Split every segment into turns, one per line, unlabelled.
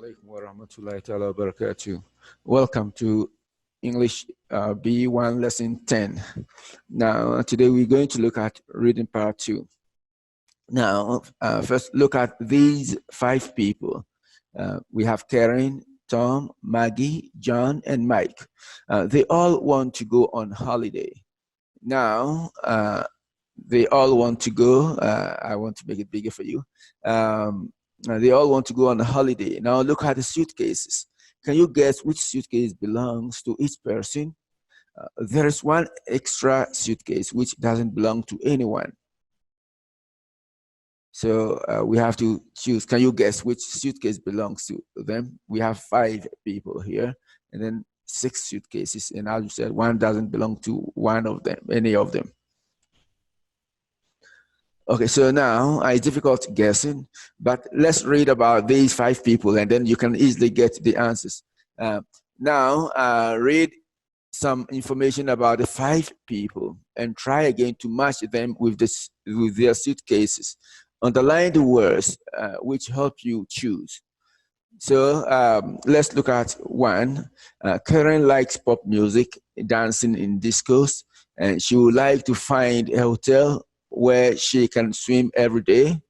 alaikum wa rahmatullahi ta'ala wa barakatuh. Welcome to English B1 lesson 10. Now, today we're going to look at reading part 2. Now, first look at these 5 people. We have Karen, Tom, Maggie, John, and Mike. They all want to go on holiday. Now, they all want to go. I want to make it bigger for you. They all want to go on a holiday. Now look at the suitcases. Can you guess which suitcase belongs to each person? There is one extra suitcase which doesn't belong to anyone. So we have to choose. Can you guess which suitcase belongs to them? We have 5 people here, and then 6 suitcases. And as you said, one doesn't belong to one of them, any of them. Okay, so now it's difficult guessing, but let's read about these 5 people and then you can easily get the answers. Now, read some information about the 5 people and try again to match them with their suitcases. Underline the words which help you choose. So let's look at 1. Karen likes pop music, dancing in discos, and she would like to find a hotel where she can swim every day.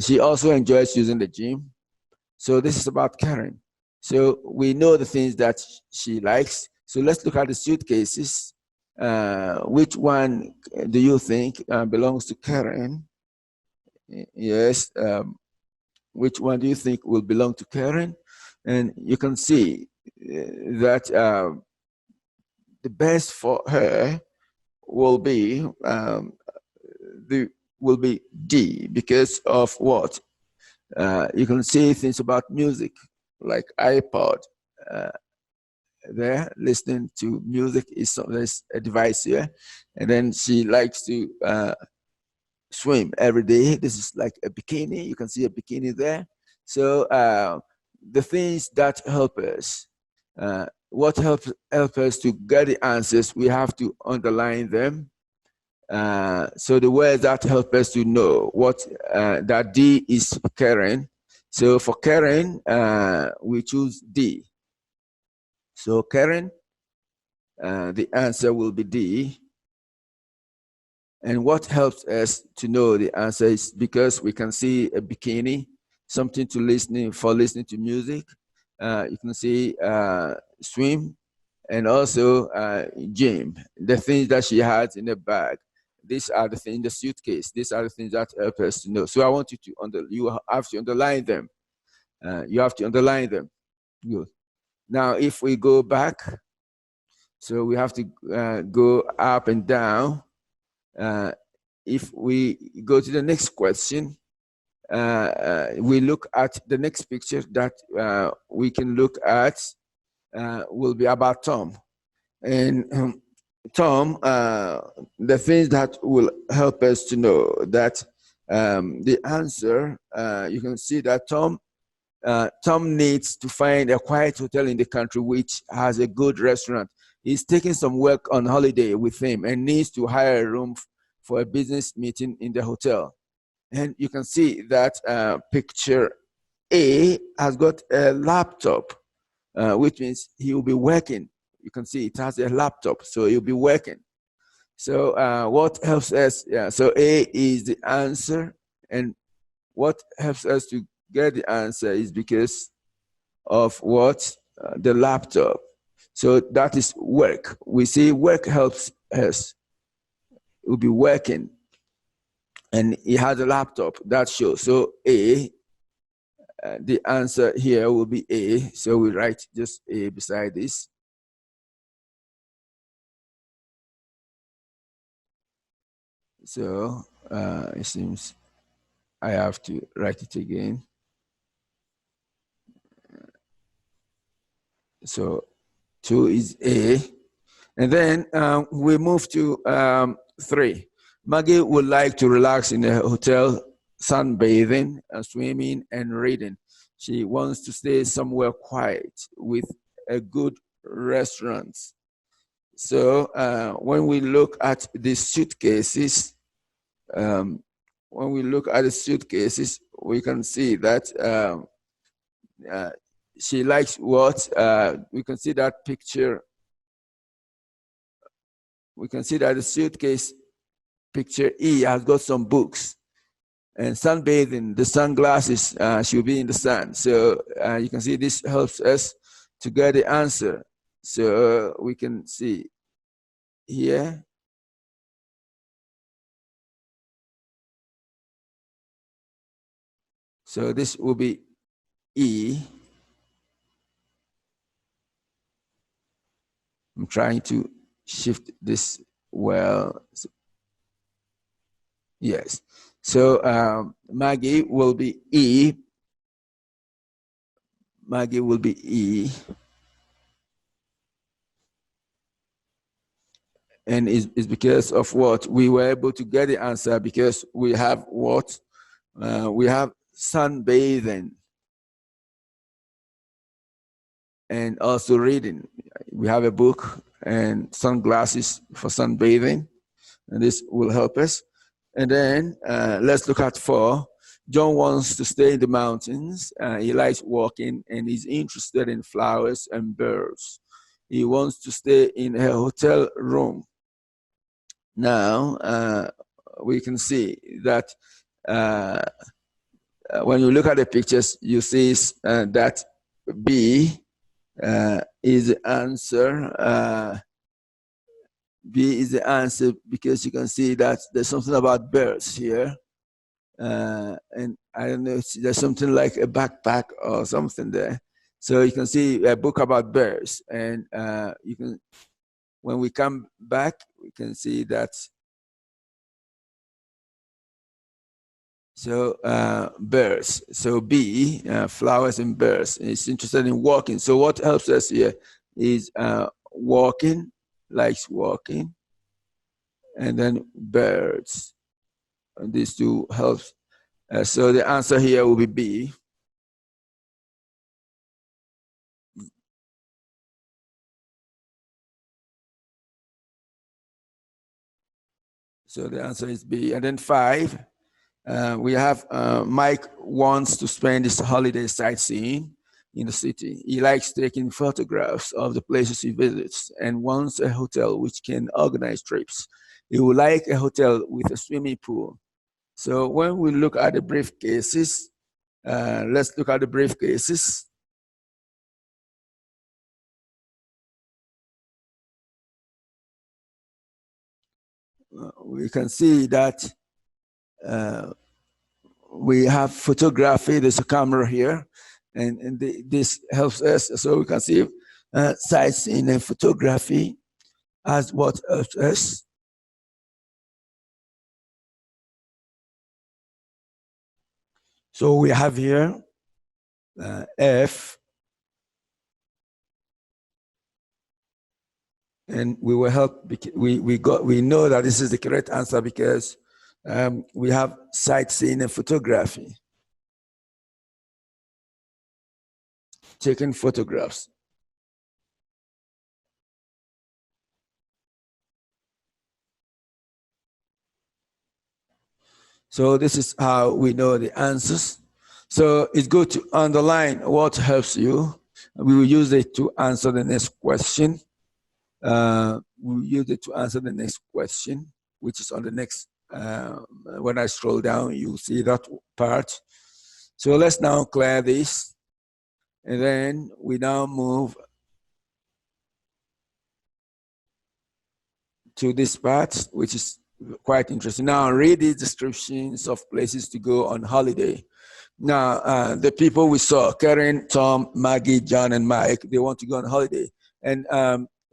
She also enjoys using the gym. So this is about Karen. So we know the things that she likes. So let's look at the suitcases. Which one do you think belongs to Karen? Yes. Which one do you think will belong to Karen? And you can see that the best for her will be D, because of what? You can see things about music like iPod. There, listening to music is a device here, and then she likes to swim every day. This is like a bikini. You can see a bikini there. So the things that help us. What helps us to get the answers, we have to underline them. So the words that help us to know what that D is Karen. So for Karen, we choose D. So Karen, the answer will be D. And what helps us to know the answer is because we can see a bikini, something to listening to music. You can see swim, and also gym. The things that she has in the bag. These are the things in the suitcase. These are the things that help us to know. So I want you to you have to underline them. You have to underline them. Good. Now, if we go back, so we have to go up and down. If we go to the next question, we look at the next picture that we can look at will be about Tom. And Tom, the things that will help us to know that the answer, you can see that Tom needs to find a quiet hotel in the country which has a good restaurant. He's taking some work on holiday with him and needs to hire a room for a business meeting in the hotel. And you can see that picture A has got a laptop, which means he will be working. You can see it has a laptop, so he'll be working. So what helps us? Yeah, so A is the answer, and what helps us to get the answer is because of what? The laptop. So that is work. We see work helps us. We'll be working. And he has a laptop, that shows. So A, the answer here will be A. So we write just A beside this. So it seems I have to write it again. So 2 is A. And then we move to 3. Maggie would like to relax in a hotel, sunbathing, swimming, and reading. She wants to stay somewhere quiet with a good restaurant. So when we look at the suitcases, we can see that uh, she likes what? We can see that picture. We can see that the suitcase picture E has got some books and sunbathing. The sunglasses, she'll be in the sun. So you can see this helps us to get the answer. So we can see here. So this will be E. I'm trying to shift this well. Yes. So Maggie will be E. Maggie will be E. And it's because of what? We were able to get the answer because we have what? We have sunbathing and also reading. We have a book and sunglasses for sunbathing, and this will help us. And then let's look at 4. John wants to stay in the mountains. He likes walking and he's interested in flowers and birds. He wants to stay in a hotel room. Now, we can see that when you look at the pictures, you see that B is the answer. B is the answer because you can see that there's something about birds here. And I don't know, there's something like a backpack or something there. So you can see a book about birds. And you can, when we come back, we can see that. So birds. So B, flowers and birds. It's interested in walking. So what helps us here is walking, likes walking, and then birds. And these two helps. So the answer here will be B. So the answer is B. And then 5, we have Mike wants to spend his holiday sightseeing in the city. He likes taking photographs of the places he visits and wants a hotel which can organize trips. He would like a hotel with a swimming pool. So when we look at the briefcases, let's look at the briefcases. We can see that we have photography. There's a camera here, and this helps us. So we can see sightseeing and photography as what helps us. So we have here F, and we will help. We know that this is the correct answer because we have sightseeing and photography, taking photographs. So this is how we know the answers. So it's good to underline what helps you. We will use it to answer the next question. We'll use it to answer the next question, which is on the next. When I scroll down, you'll see that part. So let's now clear this. And then we now move to this part, which is quite interesting. Now read these descriptions of places to go on holiday. Now, the people we saw, Karen, Tom, Maggie, John, and Mike, they want to go on holiday. And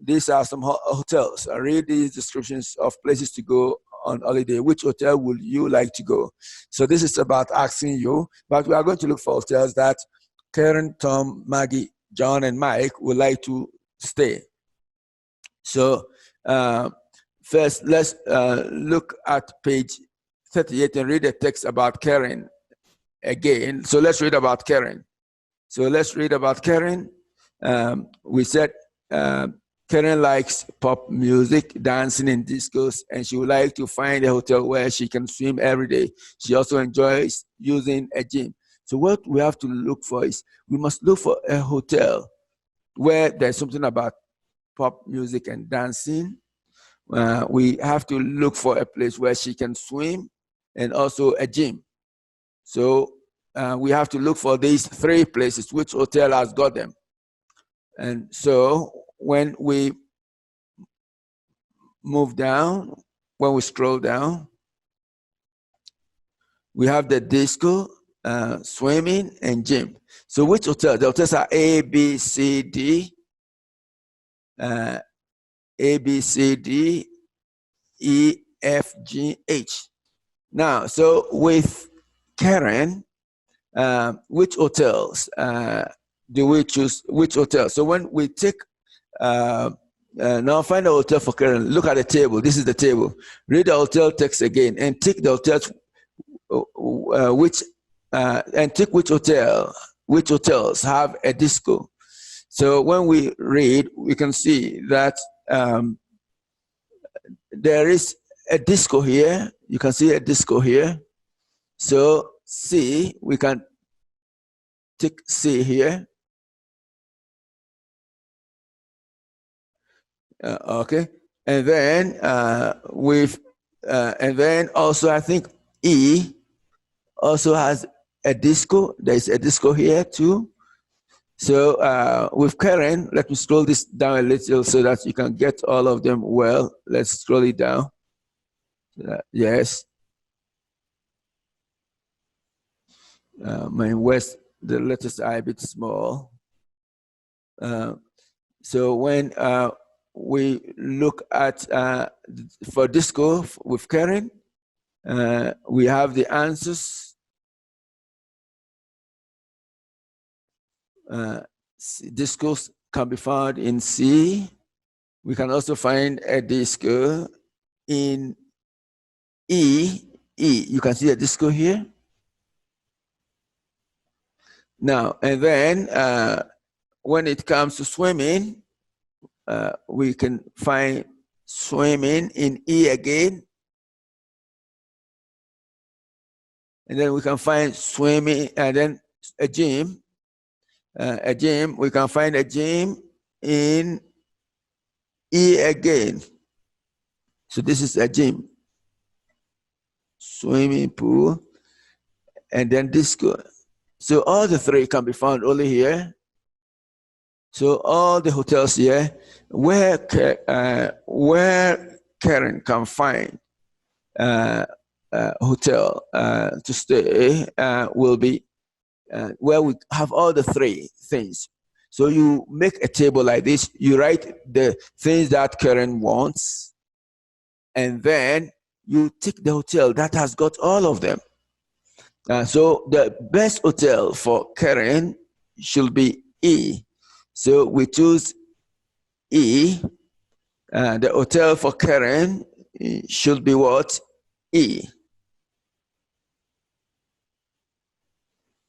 these are some hotels. I read these descriptions of places to go on holiday. Which hotel would you like to go? So this is about asking you, but we are going to look for hotels that Karen, Tom, Maggie, John, and Mike would like to stay. So first, let's look at page 38 and read the text about Karen again. So let's read about Karen. So let's read about Karen. We said Karen likes pop music, dancing in discos, and she would like to find a hotel where she can swim every day. She also enjoys using a gym. So what we have to look for is we must look for a hotel where there's something about pop music and dancing. We have to look for a place where she can swim and also a gym. So we have to look for these three places. Which hotel has got them? And so when we move down, when we scroll down, we have the disco, swimming, and gym. So which hotel? The hotels are A, B, C, D, A, B, C, D, E, F, G, H. Now, so with Karen, which hotels do we choose? Which hotel? So when we take now find a hotel for Karen. Look at the table. This is the table. Read the hotel text again and tick the hotels and tick which hotels have a disco. So when we read, we can see that there is a disco here. You can see a disco here. So C, we can tick C here. Okay, and then and then also I think E also has a disco. There's a disco here too. So with Karen, let me scroll this down a little so that you can get all of them well. Let's scroll it down. Yes. My West, the letters are a bit small. So when we look at for disco with Karen, we have the answers. Discos can be found in C. We can also find a disco in E. You can see a disco here. Now, and then when it comes to swimming, we can find swimming in E again. And then we can find swimming, and then a gym. We can find a gym in E again. So this is a gym. Swimming pool, and then disco. So all the three can be found only here. So all the hotels here, where Karen can find hotel to stay will be where we have all the three things. So you make a table like this, you write the things that Karen wants, and then you tick the hotel that has got all of them. So the best hotel for Karen should be E. So we choose E. The hotel for Karen should be what? E.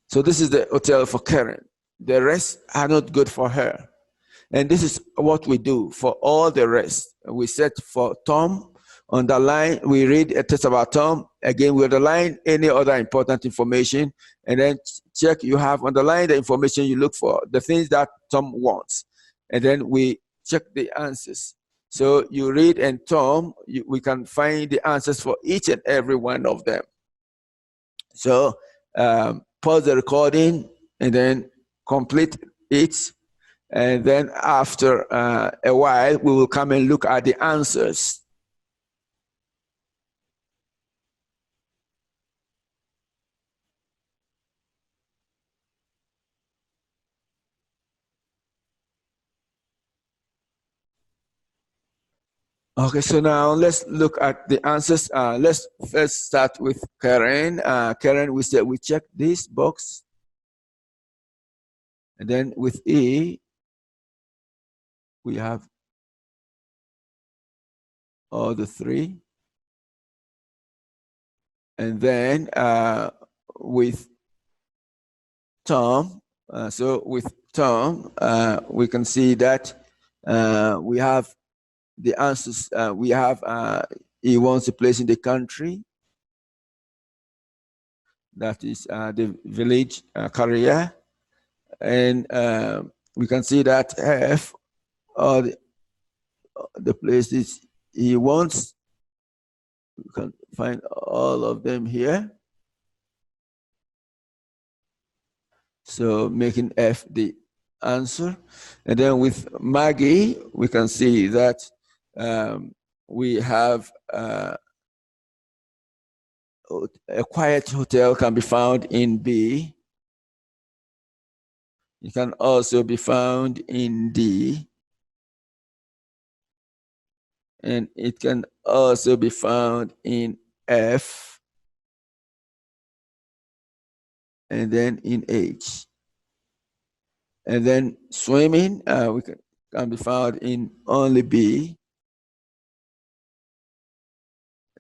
So this is the hotel for Karen. The rest are not good for her. And this is what we do for all the rest. We set for Tom, underline, we read a text about Tom. Again, we underline any other important information, and then check you have underlined the information you look for, the things that Tom wants. And then we check the answers. So you read and Tom, we can find the answers for each and every one of them. So pause the recording and then complete it. And then after a while, we will come and look at the answers. Okay, so now let's look at the answers. Let's first start with Karen. Karen, we said we check this box. And then with E, we have all the three. And then with Tom, so with Tom, we can see that we have the answers. We have he wants a place in the country. that is the village career. And we can see that F are the places he wants. We can find all of them here. So making F the answer. And then with Maggie, we can see that we have a quiet hotel can be found in B. It can also be found in D. And it can also be found in F. And then in H. And then swimming, we can be found in only B.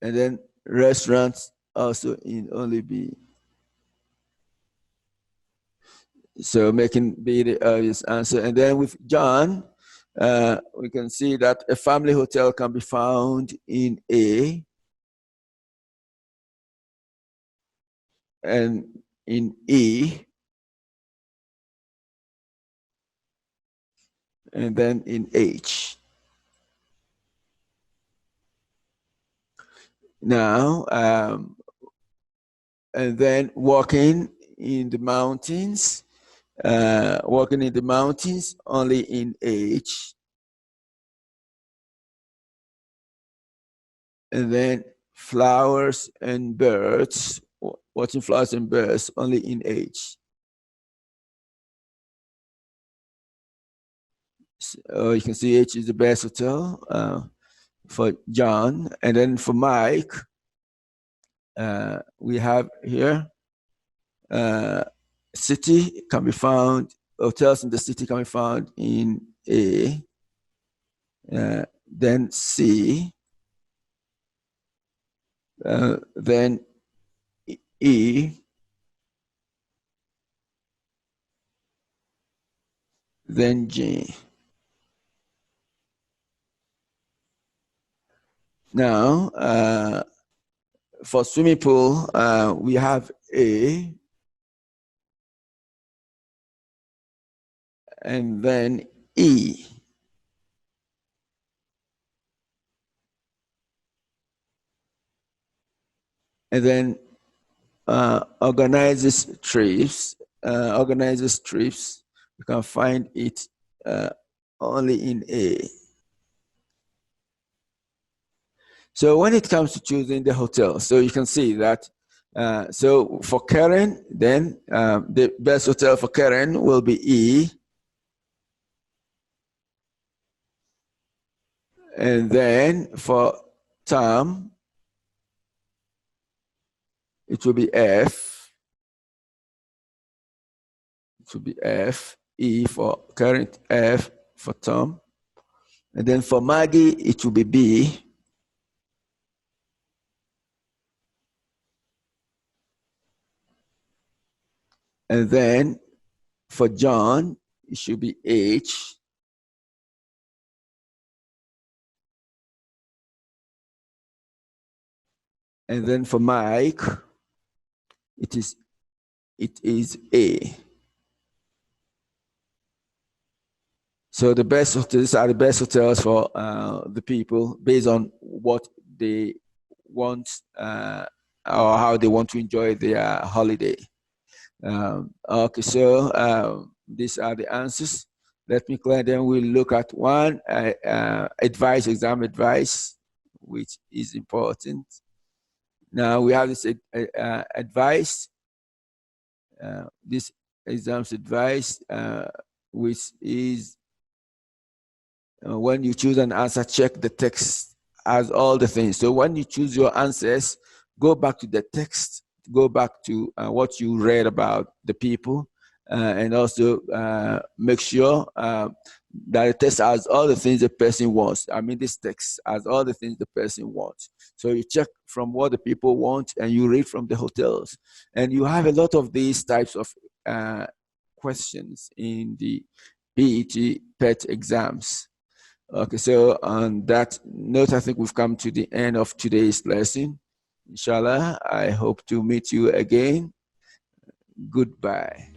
And then restaurants also in only B. So making B the obvious answer. And then with John, we can see that a family hotel can be found in A and in E, and then in H. Now, and then walking in the mountains, only in H. And then flowers and birds, watching flowers and birds, only in H. So you can see H is the best hotel for John. And then for Mike, we have here city can be found, hotels in the city can be found in A, then C, then E, then G. Now, for swimming pool, we have A, and then E. And then organizes trips. You can find it only in A. So when it comes to choosing the hotel, so you can see that. So for Karen, then the best hotel for Karen will be E. And then for Tom, it will be F. It will be F, E for Karen, F for Tom. And then for Maggie, it will be B. And then for John, it should be H. And then for Mike, it is A. So these are the best hotels for the people based on what they want or how they want to enjoy their holiday. Okay, so these are the answers. Let me clear them. We'll look at one exam advice, which is important. Now we have this advice, this exams advice, which is when you choose an answer, check the text as all the things. So when you choose your answers, go back to the text, go back to what you read about the people, and also make sure that the text has all the things the person wants. I mean, this text has all the things the person wants. So you check from what the people want and you read from the hotels. And you have a lot of these types of questions in the PET exams. Okay, so on that note, I think we've come to the end of today's lesson. Inshallah, I hope to meet you again Goodbye.